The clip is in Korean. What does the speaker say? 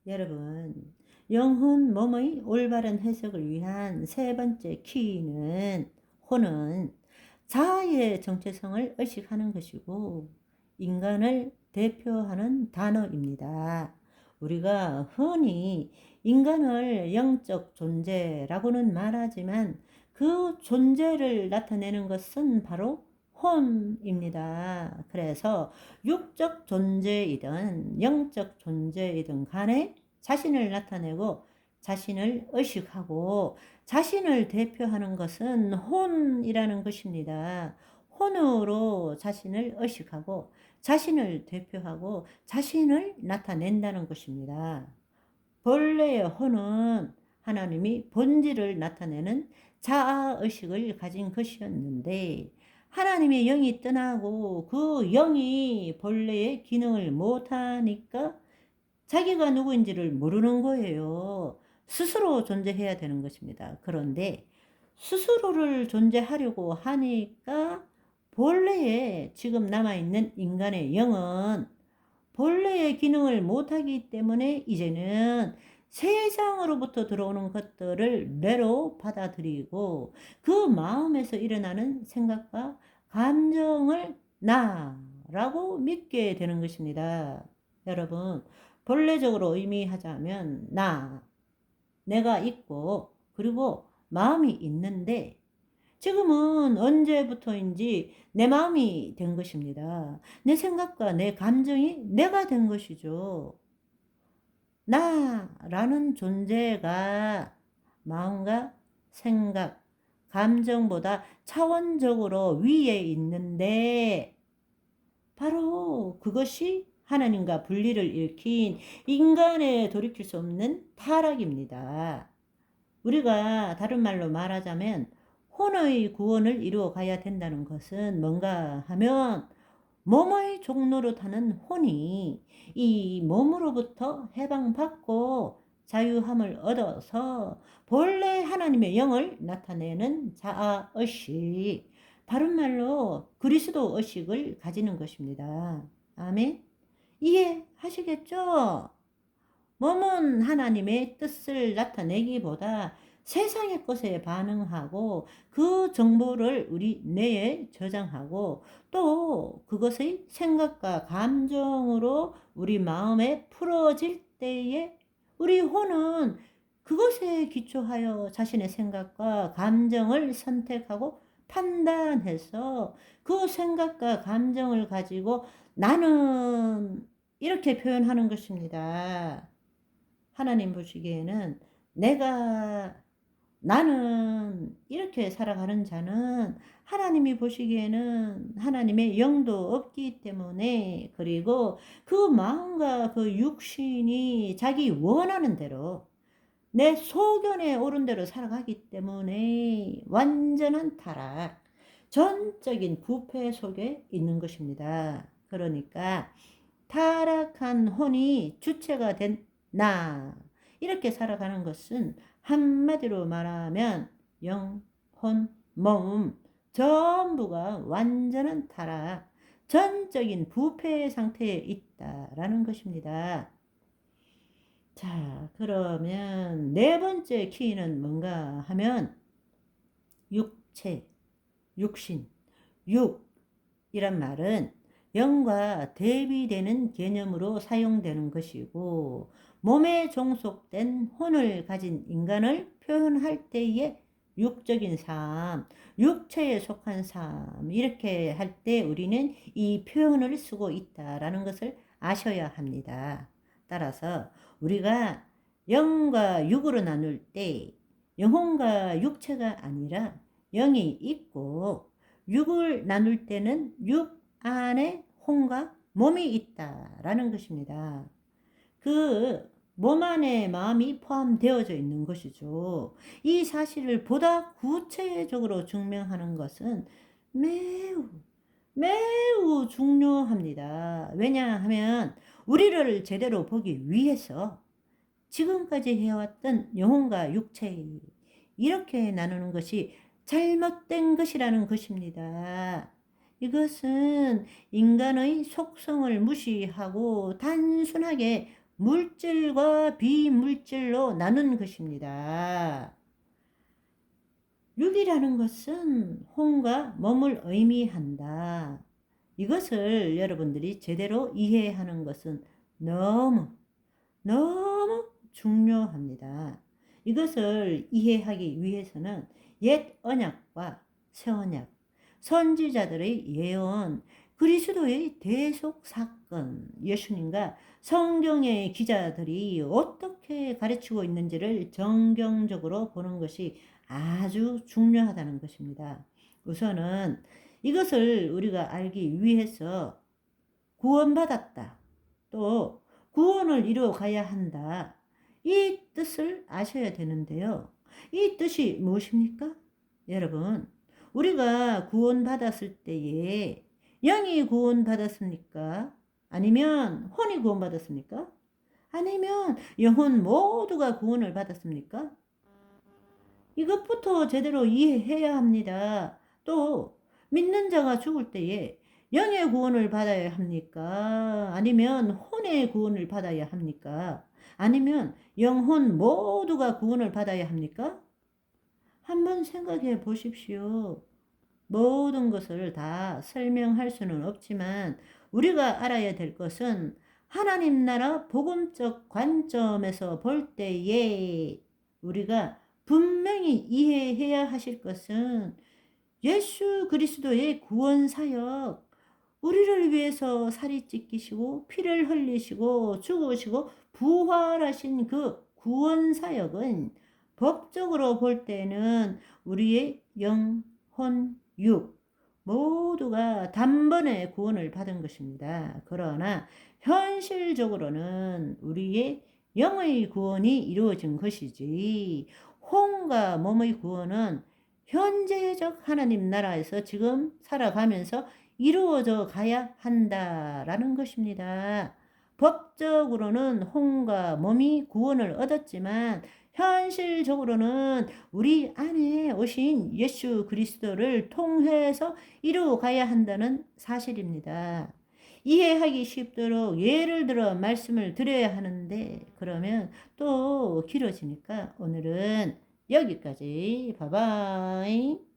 여러분, 영혼 몸의 올바른 해석을 위한 세 번째 키는 호는 자아의 정체성을 의식하는 것이고 인간을 대표하는 단어입니다. 우리가 흔히 인간을 영적 존재라고는 말하지만 그 존재를 나타내는 것은 바로 혼입니다. 그래서 육적 존재이든 영적 존재이든 간에 자신을 나타내고 자신을 의식하고 자신을 대표하는 것은 혼이라는 것입니다. 혼으로 자신을 의식하고 자신을 대표하고 자신을 나타낸다는 것입니다. 본래의 혼은 하나님이 본질을 나타내는 자아의식을 가진 것이었는데 하나님의 영이 떠나고 그 영이 본래의 기능을 못하니까 자기가 누구인지를 모르는 거예요. 스스로 존재해야 되는 것입니다. 그런데 스스로를 존재하려고 하니까 본래에 지금 남아있는 인간의 영은 본래의 기능을 못하기 때문에 이제는 세상으로부터 들어오는 것들을 뇌로 받아들이고 그 마음에서 일어나는 생각과 감정을 나라고 믿게 되는 것입니다. 여러분, 본래적으로 의미하자면 내가 있고 그리고 마음이 있는데 지금은 언제부터인지 내 마음이 된 것입니다. 내 생각과 내 감정이 내가 된 것이죠. 나라는 존재가 마음과 생각, 감정보다 차원적으로 위에 있는데 바로 그것이 하나님과 분리를 일으킨 인간의 돌이킬 수 없는 타락입니다. 우리가 다른 말로 말하자면 혼의 구원을 이루어 가야 된다는 것은 뭔가 하면 몸의 종로로 타는 혼이 이 몸으로부터 해방받고 자유함을 얻어서 본래 하나님의 영을 나타내는 자아의식, 다른 말로 그리스도 의식을 가지는 것입니다. 아멘. 이해하시겠죠? 몸은 하나님의 뜻을 나타내기보다 세상의 것에 반응하고 그 정보를 우리 뇌에 저장하고 또 그것의 생각과 감정으로 우리 마음에 풀어질 때에 우리 혼은 그것에 기초하여 자신의 생각과 감정을 선택하고 판단해서 그 생각과 감정을 가지고 나는 이렇게 표현하는 것입니다. 하나님 보시기에는 나는 이렇게 살아가는 자는 하나님이 보시기에는 하나님의 영도 없기 때문에 그리고 그 마음과 그 육신이 자기 원하는 대로 내 소견에 오른 대로 살아가기 때문에 완전한 타락, 전적인 부패 속에 있는 것입니다. 그러니까 타락한 혼이 주체가 된 이렇게 살아가는 것은 한마디로 말하면 영, 혼, 몸 전부가 완전한 타락, 전적인 부패 상태에 있다라는 것입니다. 자, 그러면 네 번째 키는 뭔가 하면 육체, 육신, 육이란 말은 영과 대비되는 개념으로 사용되는 것이고 몸에 종속된 혼을 가진 인간을 표현할 때에 육적인 삶, 육체에 속한 삶 이렇게 할 때 우리는 이 표현을 쓰고 있다라는 것을 아셔야 합니다. 따라서 우리가 영과 육으로 나눌 때 영혼과 육체가 아니라 영이 있고 육을 나눌 때는 육 안에 혼과 몸이 있다라는 것입니다. 그 몸 안에 마음이 포함되어져 있는 것이죠. 이 사실을 보다 구체적으로 증명하는 것은 매우 중요합니다. 왜냐하면 우리를 제대로 보기 위해서 지금까지 해왔던 영혼과 육체 이렇게 나누는 것이 잘못된 것이라는 것입니다. 이것은 인간의 속성을 무시하고 단순하게 물질과 비물질로 나눈 것입니다. 육이라는 것은 혼과 몸을 의미한다. 이것을 여러분들이 제대로 이해하는 것은 너무 중요합니다. 이것을 이해하기 위해서는 옛 언약과 새 언약, 선지자들의 예언, 그리스도의 대속 사건, 예수님과 성경의 기자들이 어떻게 가르치고 있는지를 정경적으로 보는 것이 아주 중요하다는 것입니다. 우선은 이것을 우리가 알기 위해서 구원받았다. 또 구원을 이루어 가야 한다. 이 뜻을 아셔야 되는데요. 이 뜻이 무엇입니까? 여러분, 우리가 구원받았을 때에 영이 구원받았습니까? 아니면 혼이 구원받았습니까? 아니면 영혼 모두가 구원을 받았습니까? 이것부터 제대로 이해해야 합니다. 또 믿는 자가 죽을 때에 영의 구원을 받아야 합니까? 아니면 혼의 구원을 받아야 합니까? 아니면 영혼 모두가 구원을 받아야 합니까? 한번 생각해 보십시오. 모든 것을 다 설명할 수는 없지만 우리가 알아야 될 것은 하나님 나라 복음적 관점에서 볼 때에 우리가 분명히 이해해야 하실 것은 예수 그리스도의 구원 사역, 우리를 위해서 살이 찢기시고 피를 흘리시고 죽으시고 부활하신 그 구원 사역은 법적으로 볼 때는 우리의 영, 혼, 육 모두가 단번에 구원을 받은 것입니다. 그러나 현실적으로는 우리의 영의 구원이 이루어진 것이지 혼과 몸의 구원은 현재적 하나님 나라에서 지금 살아가면서 이루어져 가야 한다라는 것입니다. 법적으로는 혼과 몸이 구원을 얻었지만 현실적으로는 우리 안에 오신 예수 그리스도를 통해서 이루어 가야 한다는 사실입니다. 이해하기 쉽도록 예를 들어 말씀을 드려야 하는데 그러면 또 길어지니까 오늘은 여기까지. 바이바이.